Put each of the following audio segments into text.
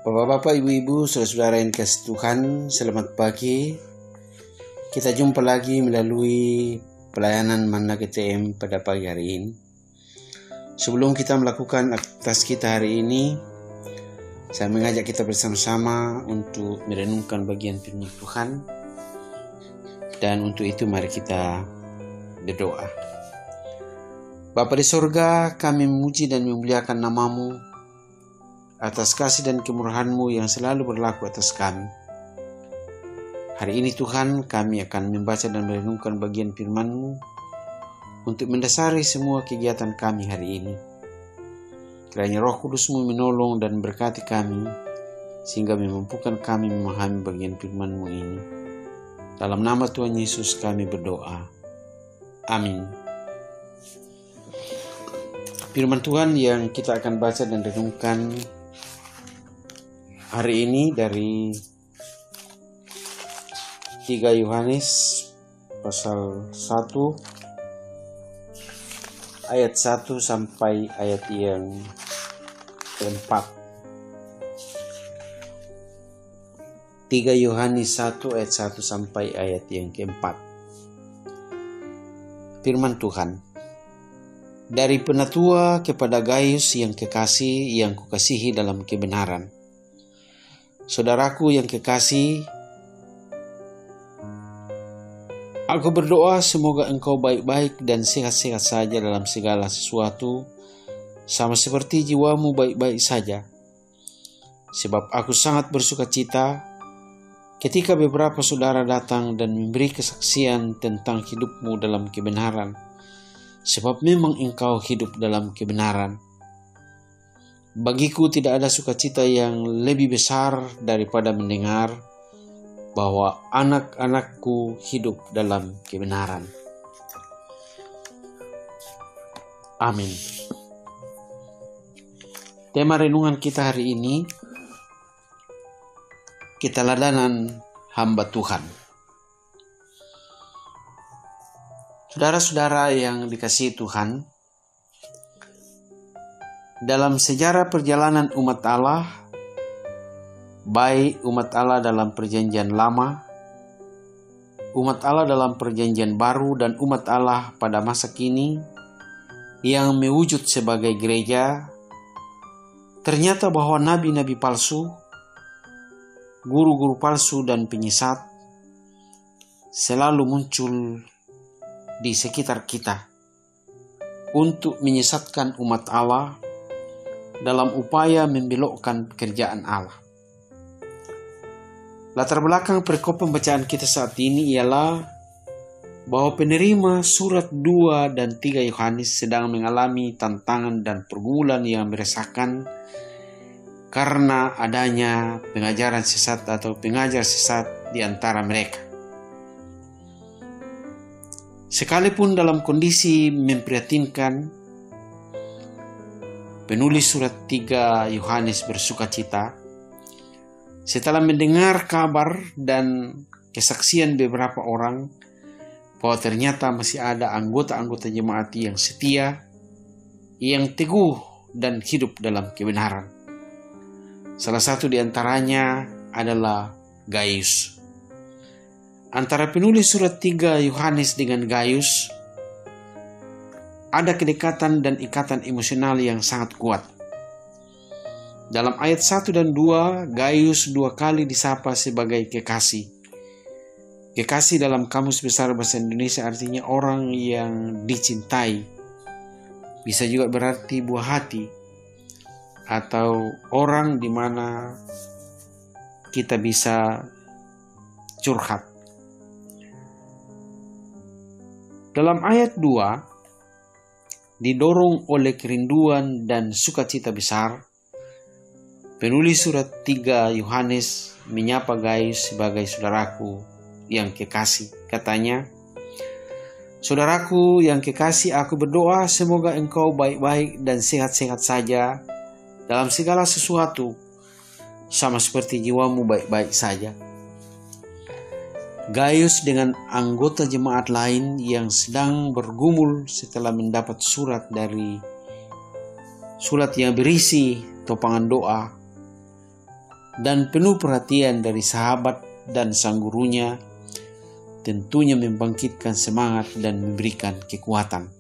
Bapak-bapak, ibu-ibu, saudara-saudara yang kasih Tuhan, selamat pagi. Kita jumpa lagi melalui pelayanan Manna GTM pada pagi hari ini. Sebelum kita melakukan aktivitas kita hari ini, saya mengajak kita bersama-sama untuk merenungkan bagian firman Tuhan. Dan untuk itu mari kita berdoa. Bapa di sorga, kami memuji dan memuliakan nama-Mu atas kasih dan kemurahan-Mu yang selalu berlaku atas kami. Hari ini Tuhan, kami akan membaca dan merenungkan bagian firman-Mu untuk mendasari semua kegiatan kami hari ini. Kiranya Roh Kudus-Mu menolong dan berkati kami, sehingga memampukan kami memahami bagian firman-Mu ini. Dalam nama Tuhan Yesus kami berdoa. Amin. Firman Tuhan yang kita akan baca dan renungkan hari ini dari 3 Yohanes pasal 1 ayat 1 sampai ayat yang keempat. 3 Yohanes 1 ayat 1 sampai ayat yang keempat. Firman Tuhan. Dari penatua kepada Gaius yang kekasih yang kukasihi dalam kebenaran. Saudaraku yang kekasih, aku berdoa semoga engkau baik-baik dan sehat-sehat saja dalam segala sesuatu, sama seperti jiwamu baik-baik saja. Sebab aku sangat bersuka cita ketika beberapa saudara datang dan memberi kesaksian tentang hidupmu dalam kebenaran, sebab memang engkau hidup dalam kebenaran. Bagiku tidak ada sukacita yang lebih besar daripada mendengar bahwa anak-anakku hidup dalam kebenaran. Amin. Tema renungan kita hari ini, keteladanan hamba Tuhan. Saudara-saudara yang dikasihi Tuhan, dalam sejarah perjalanan umat Allah, baik umat Allah dalam perjanjian lama, umat Allah dalam perjanjian baru, dan umat Allah pada masa kini yang mewujud sebagai gereja, ternyata bahwa nabi-nabi palsu, guru-guru palsu dan penyesat selalu muncul di sekitar kita untuk menyesatkan umat Allah dalam upaya membelokkan pekerjaan Allah. Latar belakang perikop pembacaan kita saat ini ialah bahwa penerima surat 2 dan 3 Yohanes sedang mengalami tantangan dan pergumulan yang meresahkan karena adanya pengajaran sesat atau pengajar sesat di antara mereka. Sekalipun dalam kondisi memprihatinkan, penulis surat 3 Yohanes bersukacita setelah mendengar kabar dan kesaksian beberapa orang bahwa ternyata masih ada anggota-anggota jemaat yang setia, yang teguh dan hidup dalam kebenaran. Salah satu di antaranya adalah Gaius. Antara penulis surat 3 Yohanes dengan Gaius ada kedekatan dan ikatan emosional yang sangat kuat. Dalam ayat 1 dan 2, Gaius 2 kali disapa sebagai kekasih. Kekasih dalam Kamus Besar Bahasa Indonesia artinya orang yang dicintai. Bisa juga berarti buah hati, atau orang di mana kita bisa curhat. Dalam ayat 2, didorong oleh kerinduan dan sukacita besar, penulis surat 3 Yohanes menyapa Gaius sebagai saudaraku yang kekasih. Katanya, saudaraku yang kekasih, aku berdoa semoga engkau baik-baik dan sehat-sehat saja dalam segala sesuatu, sama seperti jiwamu baik-baik saja. Gaius dengan anggota jemaat lain yang sedang bergumul setelah mendapat surat yang berisi topangan doa dan penuh perhatian dari sahabat dan sang gurunya tentunya membangkitkan semangat dan memberikan kekuatan.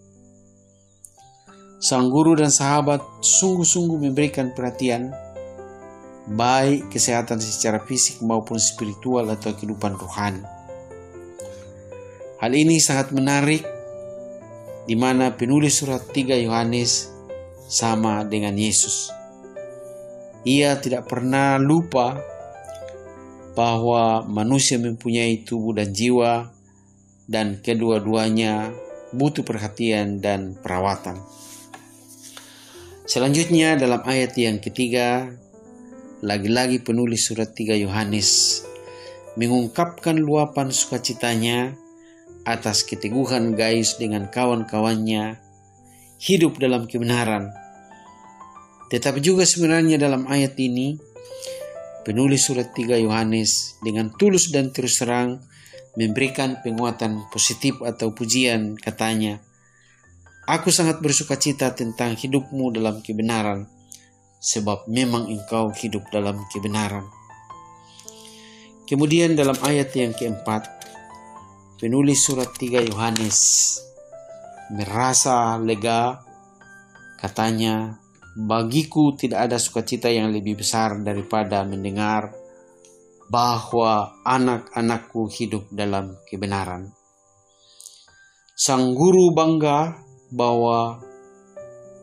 Sang guru dan sahabat sungguh-sungguh memberikan perhatian, baik kesehatan secara fisik maupun spiritual atau kehidupan rohani. Hal ini sangat menarik, di mana penulis surat 3 Yohanes sama dengan Yesus. Ia tidak pernah lupa bahwa manusia mempunyai tubuh dan jiwa, dan kedua-duanya butuh perhatian dan perawatan. Selanjutnya dalam ayat yang ketiga, lagi-lagi penulis surat 3 Yohanes mengungkapkan luapan sukacitanya atas keteguhan Gaius dengan kawan-kawannya hidup dalam kebenaran. Tetapi juga sebenarnya dalam ayat ini, penulis surat 3 Yohanes dengan tulus dan terus terang memberikan penguatan positif atau pujian, katanya, "Aku sangat bersukacita tentang hidupmu dalam kebenaran, sebab memang engkau hidup dalam kebenaran." Kemudian dalam ayat yang keempat, penulis surat 3 Yohanes merasa lega, katanya, "Bagiku tidak ada sukacita yang lebih besar daripada mendengar bahwa anak-anakku hidup dalam kebenaran." Sang guru bangga bahwa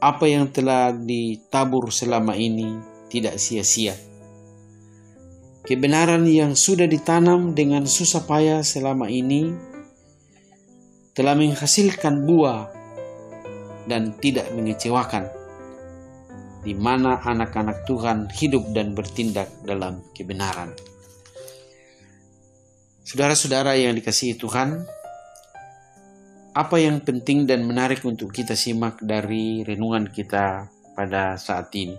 apa yang telah ditabur selama ini tidak sia-sia. Kebenaran yang sudah ditanam dengan susah payah selama ini telah menghasilkan buah dan tidak mengecewakan, di mana anak-anak Tuhan hidup dan bertindak dalam kebenaran. Saudara-saudara yang dikasihi Tuhan, apa yang penting dan menarik untuk kita simak dari renungan kita pada saat ini?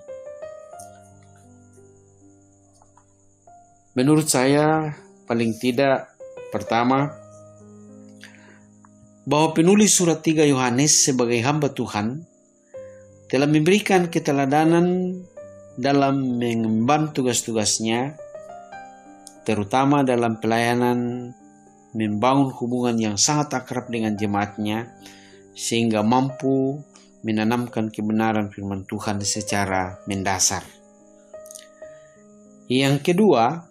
Menurut saya, paling tidak pertama, bahwa penulis surat 3 Yohanes sebagai hamba Tuhan telah memberikan keteladanan dalam mengemban tugas-tugasnya, terutama dalam pelayanan membangun hubungan yang sangat akrab dengan jemaatnya, sehingga mampu menanamkan kebenaran firman Tuhan secara mendasar. Yang kedua,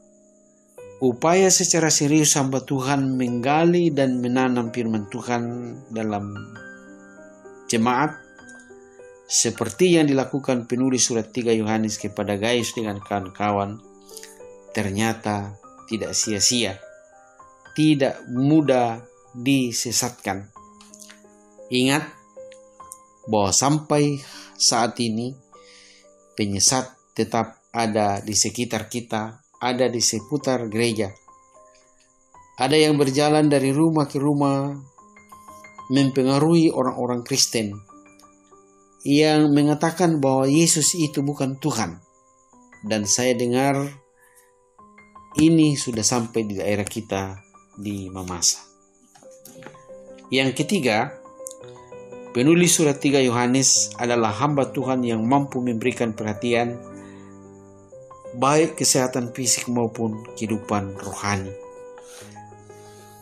upaya secara serius hamba Tuhan menggali dan menanam firman Tuhan dalam jemaat, seperti yang dilakukan penulis surat 3 Yohanes kepada Gaius dengan kawan-kawan, ternyata tidak sia-sia, tidak mudah disesatkan. Ingat bahwa sampai saat ini penyesat tetap ada di sekitar kita, ada di seputar gereja. Ada yang berjalan dari rumah ke rumah mempengaruhi orang-orang Kristen yang mengatakan bahwa Yesus itu bukan Tuhan. Dan saya dengar ini sudah sampai di daerah kita di Mamasa. Yang ketiga, penulis surat 3 Yohanes adalah hamba Tuhan yang mampu memberikan perhatian baik kesehatan fisik maupun kehidupan rohani.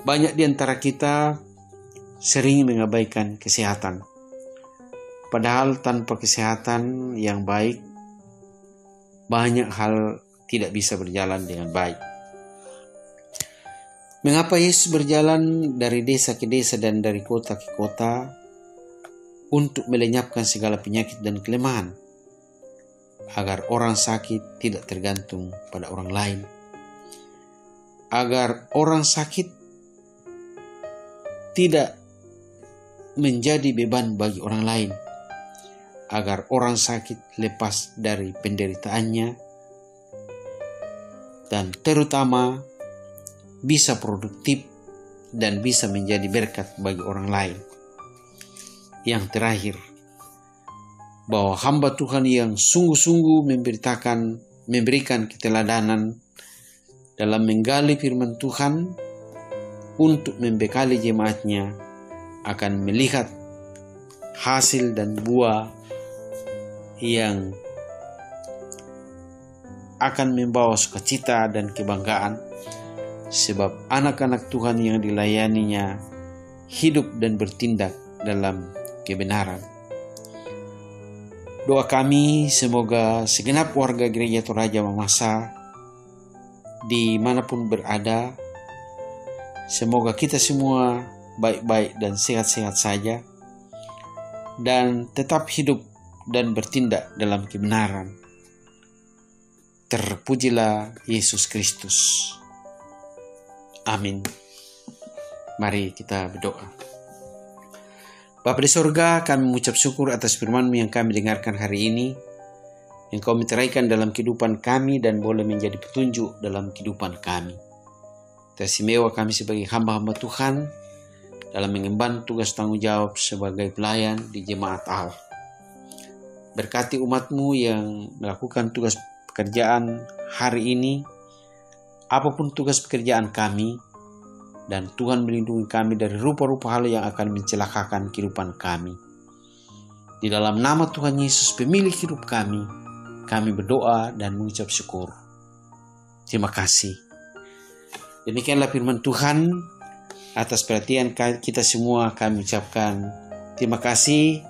Banyak di antara kita sering mengabaikan kesehatan. Padahal tanpa kesehatan yang baik, banyak hal tidak bisa berjalan dengan baik. Mengapa Yesus berjalan dari desa ke desa dan dari kota ke kota untuk melenyapkan segala penyakit dan kelemahan, agar orang sakit tidak tergantung pada orang lain, agar orang sakit tidak menjadi beban bagi orang lain, agar orang sakit lepas dari penderitaannya, dan terutama bisa produktif dan bisa menjadi berkat bagi orang lain. Yang terakhir, bahwa hamba Tuhan yang sungguh-sungguh memberikan keteladanan dalam menggali firman Tuhan untuk membekali jemaatnya akan melihat hasil dan buah yang akan membawa sukacita dan kebanggaan, sebab anak-anak Tuhan yang dilayaninya hidup dan bertindak dalam kebenaran. Doa kami semoga segenap warga Gereja Toraja Mamasa dimanapun berada, semoga kita semua baik-baik dan sehat-sehat saja, dan tetap hidup dan bertindak dalam kebenaran. Terpujilah Yesus Kristus. Amin. Mari kita berdoa. Bapa di sorga, kami mengucap syukur atas firman-Mu yang kami dengarkan hari ini, yang Kau meteraikan dalam kehidupan kami dan boleh menjadi petunjuk dalam kehidupan kami. Teristimewa kami sebagai hamba-hamba Tuhan dalam mengemban tugas tanggung jawab sebagai pelayan di jemaat Allah. Berkati umat-Mu yang melakukan tugas pekerjaan hari ini, apapun tugas pekerjaan kami, dan Tuhan melindungi kami dari rupa-rupa hal yang akan mencelakakan kehidupan kami. Di dalam nama Tuhan Yesus, pemilik hidup kami berdoa dan mengucap syukur. Terima kasih. Demikianlah firman Tuhan. Atas perhatian kita semua kami ucapkan terima kasih.